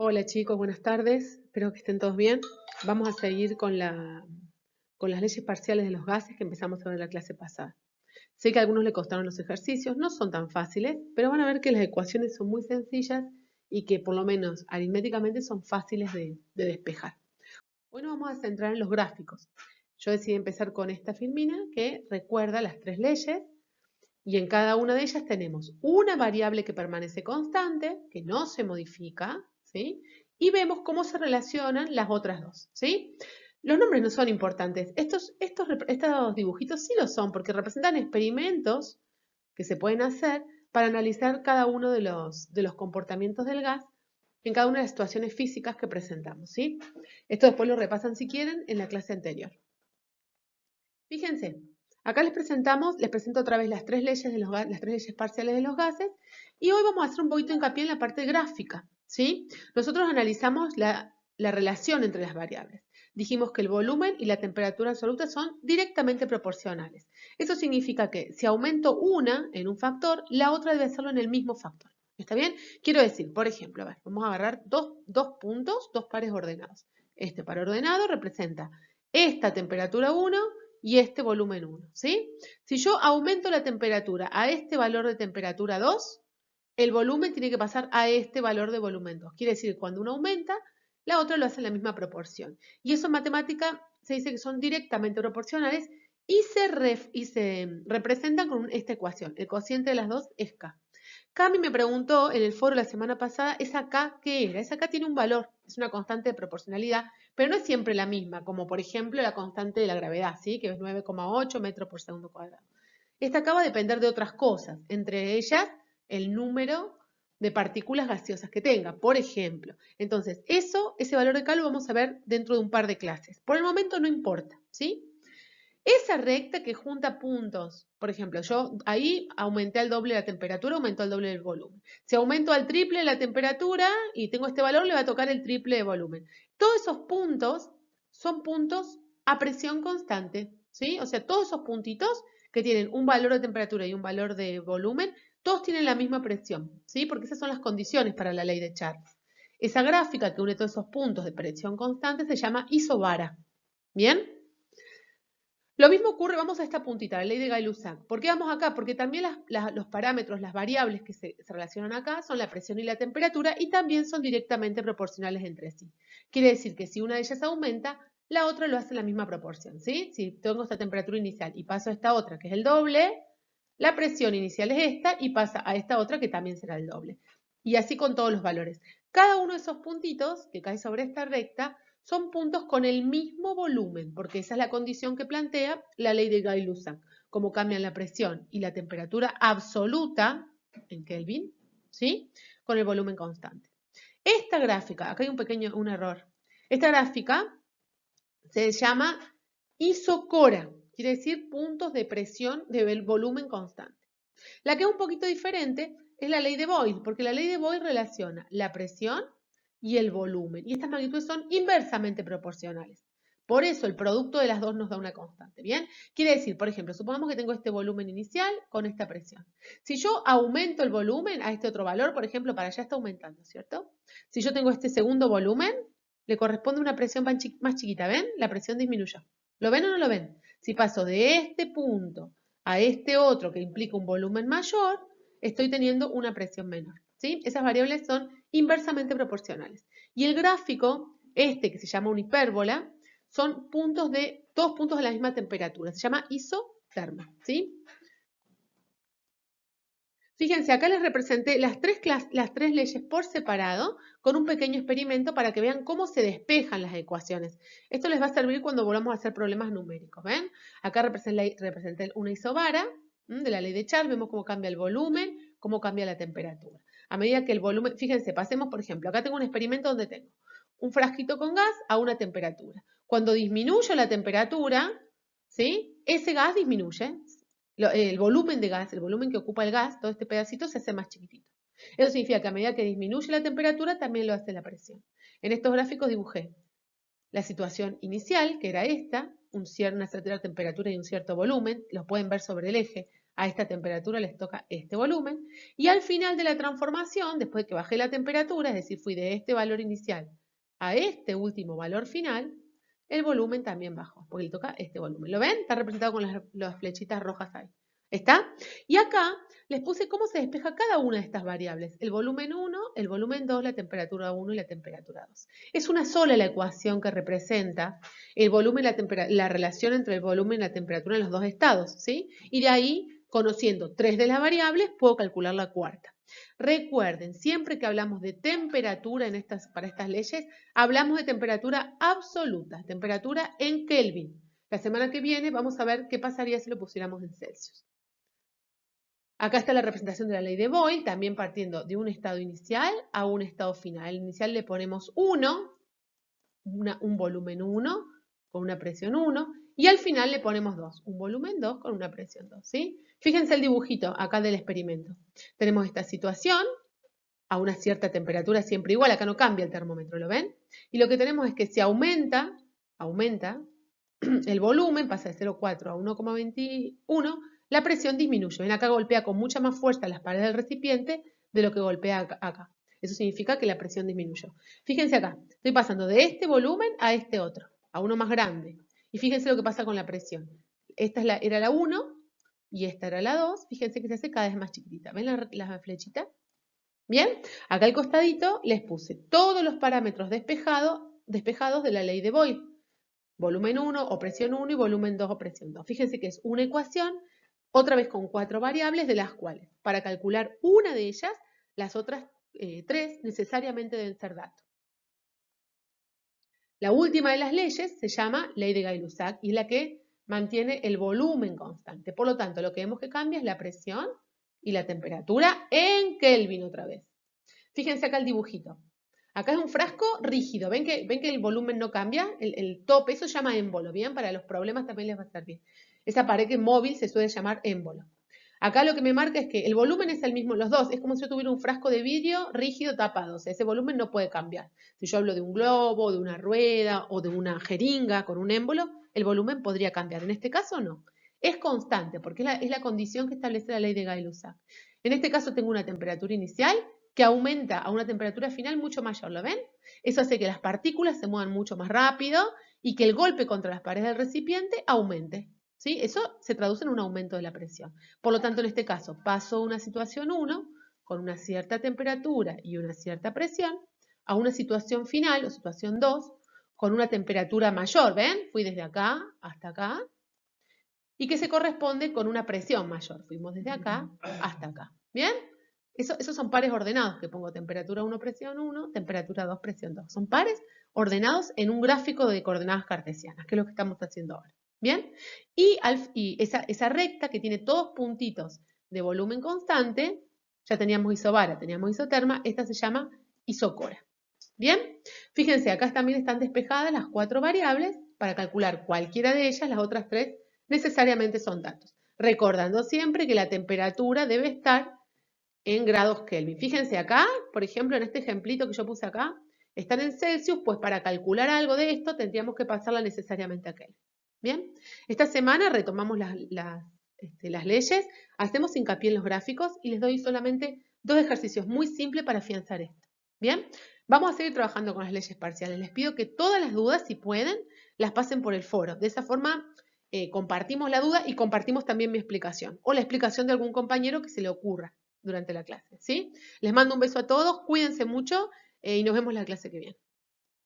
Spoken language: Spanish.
Hola chicos, buenas tardes. Espero que estén todos bien. Vamos a seguir con las leyes parciales de los gases que empezamos a ver en la clase pasada. Sé que a algunos le costaron los ejercicios, no son tan fáciles, pero van a ver que las ecuaciones son muy sencillas y que por lo menos aritméticamente son fáciles de despejar. Hoy nos vamos a centrar en los gráficos. Yo decidí empezar con esta filmina que recuerda las tres leyes y en cada una de ellas tenemos una variable que permanece constante, que no se modifica, ¿sí? Y vemos cómo se relacionan las otras dos, ¿sí? Los nombres no son importantes. Estos dibujitos sí lo son porque representan experimentos que se pueden hacer para analizar cada uno de los comportamientos del gas en cada una de las situaciones físicas que presentamos, ¿sí? Esto después lo repasan si quieren en la clase anterior. Fíjense, acá les presento otra vez las tres leyes, las tres leyes parciales de los gases y hoy vamos a hacer un poquito de hincapié en la parte gráfica, ¿sí? Nosotros analizamos la relación entre las variables. Dijimos que el volumen y la temperatura absoluta son directamente proporcionales. Eso significa que si aumento una en un factor, la otra debe hacerlo en el mismo factor. ¿Está bien? Quiero decir, por ejemplo, a ver, vamos a agarrar dos puntos, dos pares ordenados. Este par ordenado representa esta temperatura 1 y este volumen 1, ¿sí? Si yo aumento la temperatura a este valor de temperatura 2, el volumen tiene que pasar a este valor de volumen 2. Quiere decir que cuando uno aumenta, la otra lo hace en la misma proporción. Y eso en matemática se dice que son directamente proporcionales y se representan con esta ecuación. El cociente de las dos es K. Cami me preguntó en el foro la semana pasada, ¿esa K qué era? Esa K tiene un valor, es una constante de proporcionalidad, pero no es siempre la misma, como por ejemplo la constante de la gravedad, ¿sí? Que es 9,8 metros por segundo cuadrado. Esta K va a depender de otras cosas, entre ellas el número de partículas gaseosas que tenga, por ejemplo. Entonces, ese valor de K lo vamos a ver dentro de un par de clases. Por el momento no importa, ¿sí? Esa recta que junta puntos, por ejemplo, yo ahí aumenté al doble la temperatura, aumentó al doble el volumen. Si aumento al triple la temperatura y tengo este valor, le va a tocar el triple de volumen. Todos esos puntos son puntos a presión constante, ¿sí? O sea, todos esos puntitos que tienen un valor de temperatura y un valor de volumen, todos tienen la misma presión, ¿sí? Porque esas son las condiciones para la ley de Charles. Esa gráfica que une todos esos puntos de presión constante se llama isobara. ¿Bien? Lo mismo ocurre, vamos a esta puntita, la ley de Gay-Lussac. ¿Por qué vamos acá? Porque también los parámetros, las variables que se relacionan acá son la presión y la temperatura y también son directamente proporcionales entre sí. Quiere decir que si una de ellas aumenta, la otra lo hace en la misma proporción, ¿sí? Si tengo esta temperatura inicial y paso a esta otra, que es el doble, la presión inicial es esta y pasa a esta otra que también será el doble. Y así con todos los valores. Cada uno de esos puntitos que cae sobre esta recta son puntos con el mismo volumen, porque esa es la condición que plantea la ley de Gay-Lussac, como cambian la presión y la temperatura absoluta en Kelvin, ¿sí? Con el volumen constante. Esta gráfica, acá hay un error. Esta gráfica se llama isocora, quiere decir puntos de presión de volumen constante. La que es un poquito diferente es la ley de Boyle, porque la ley de Boyle relaciona la presión y el volumen. Y estas magnitudes son inversamente proporcionales. Por eso el producto de las dos nos da una constante, ¿bien? Quiere decir, por ejemplo, supongamos que tengo este volumen inicial con esta presión. Si yo aumento el volumen a este otro valor, por ejemplo, para allá está aumentando, ¿cierto? Si yo tengo este segundo volumen, le corresponde una presión más chiquita, ¿ven? La presión disminuyó. ¿Lo ven o no lo ven? Si paso de este punto a este otro que implica un volumen mayor, estoy teniendo una presión menor, ¿sí? Esas variables son inversamente proporcionales. Y el gráfico, este que se llama una hipérbola, son todos puntos de la misma temperatura. Se llama isoterma, ¿sí? Fíjense, acá les representé las tres leyes por separado con un pequeño experimento para que vean cómo se despejan las ecuaciones. Esto les va a servir cuando volvamos a hacer problemas numéricos, ¿ven? Acá representé una isobara de la ley de Charles, vemos cómo cambia el volumen, cómo cambia la temperatura. A medida que el volumen, fíjense, pasemos por ejemplo, acá tengo un experimento donde tengo un frasquito con gas a una temperatura. Cuando disminuyo la temperatura, ¿sí? Ese gas disminuye, el volumen de gas, el volumen que ocupa el gas, todo este pedacito se hace más chiquitito. Eso significa que a medida que disminuye la temperatura, también lo hace la presión. En estos gráficos dibujé la situación inicial, que era esta, una cierta temperatura y un cierto volumen, los pueden ver sobre el eje. A esta temperatura les toca este volumen. Y al final de la transformación, después de que bajé la temperatura, es decir, fui de este valor inicial a este último valor final, el volumen también bajó, porque le toca este volumen. ¿Lo ven? Está representado con las flechitas rojas ahí. ¿Está? Y acá les puse cómo se despeja cada una de estas variables. El volumen 1, el volumen 2, la temperatura 1 y la temperatura 2. Es una sola la ecuación que representa el volumen y la relación entre el volumen y la temperatura en los dos estados, ¿sí? Y de ahí, conociendo 3 de las variables, puedo calcular la cuarta. Recuerden, siempre que hablamos de temperatura para estas leyes, hablamos de temperatura absoluta, temperatura en Kelvin. La semana que viene vamos a ver qué pasaría si lo pusiéramos en Celsius. Acá está la representación de la ley de Boyle, también partiendo de un estado inicial a un estado final. Al inicial le ponemos 1, un volumen 1 con una presión 1, y al final le ponemos 2, un volumen 2 con una presión 2, ¿sí? Fíjense el dibujito acá del experimento. Tenemos esta situación a una cierta temperatura siempre igual, acá no cambia el termómetro, ¿lo ven? Y lo que tenemos es que si aumenta el volumen, pasa de 0,4 a 1,21, la presión disminuye. Ven, acá golpea con mucha más fuerza las paredes del recipiente de lo que golpea acá. Eso significa que la presión disminuyó. Fíjense acá, estoy pasando de este volumen a este otro, a uno más grande. Y fíjense lo que pasa con la presión. Esta era la 1 y esta era la 2. Fíjense que se hace cada vez más chiquitita. ¿Ven la flechita? Bien, acá al costadito les puse todos los parámetros despejados de la ley de Boyle. Volumen 1 o presión 1 y volumen 2 o presión 2. Fíjense que es una ecuación, otra vez con 4 variables, de las cuales, para calcular una de ellas, las otras 3 necesariamente deben ser datos. La última de las leyes se llama ley de Gay-Lussac y es la que mantiene el volumen constante. Por lo tanto, lo que vemos que cambia es la presión y la temperatura en Kelvin otra vez. Fíjense acá el dibujito. Acá es un frasco rígido. ¿Ven que el volumen no cambia? El tope, eso se llama émbolo, ¿bien? Para los problemas también les va a servir. Esa pared que es móvil se suele llamar émbolo. Acá lo que me marca es que el volumen es el mismo en los dos. Es como si yo tuviera un frasco de vidrio rígido tapado. O sea, ese volumen no puede cambiar. Si yo hablo de un globo, de una rueda o de una jeringa con un émbolo, el volumen podría cambiar. En este caso no. Es constante porque es la condición que establece la ley de Gay-Lussac. En este caso tengo una temperatura inicial que aumenta a una temperatura final mucho mayor, ¿lo ven? Eso hace que las partículas se muevan mucho más rápido y que el golpe contra las paredes del recipiente aumente, ¿sí? Eso se traduce en un aumento de la presión. Por lo tanto, en este caso, paso de una situación 1 con una cierta temperatura y una cierta presión a una situación final o situación 2 con una temperatura mayor, ¿ven? Fui desde acá hasta acá y que se corresponde con una presión mayor. Fuimos desde acá hasta acá, ¿bien? Esos son pares ordenados, que pongo temperatura 1, presión 1, temperatura 2, presión 2. Son pares ordenados en un gráfico de coordenadas cartesianas, que es lo que estamos haciendo ahora. ¿Bien? Y esa recta que tiene todos puntitos de volumen constante, ya teníamos isobara, teníamos isoterma, esta se llama isocora. ¿Bien? Fíjense, acá también están despejadas las 4 variables. Para calcular cualquiera de ellas, las otras 3 necesariamente son datos. Recordando siempre que la temperatura debe estar en grados Kelvin. Fíjense acá, por ejemplo, en este ejemplito que yo puse acá, están en Celsius, pues para calcular algo de esto tendríamos que pasarla necesariamente a Kelvin. Bien, esta semana retomamos las leyes, hacemos hincapié en los gráficos y les doy solamente 2 ejercicios muy simples para afianzar esto. Bien, vamos a seguir trabajando con las leyes parciales. Les pido que todas las dudas, si pueden, las pasen por el foro. De esa forma compartimos la duda y compartimos también mi explicación o la explicación de algún compañero que se le ocurra durante la clase, ¿sí? Les mando un beso a todos, cuídense mucho y nos vemos la clase que viene.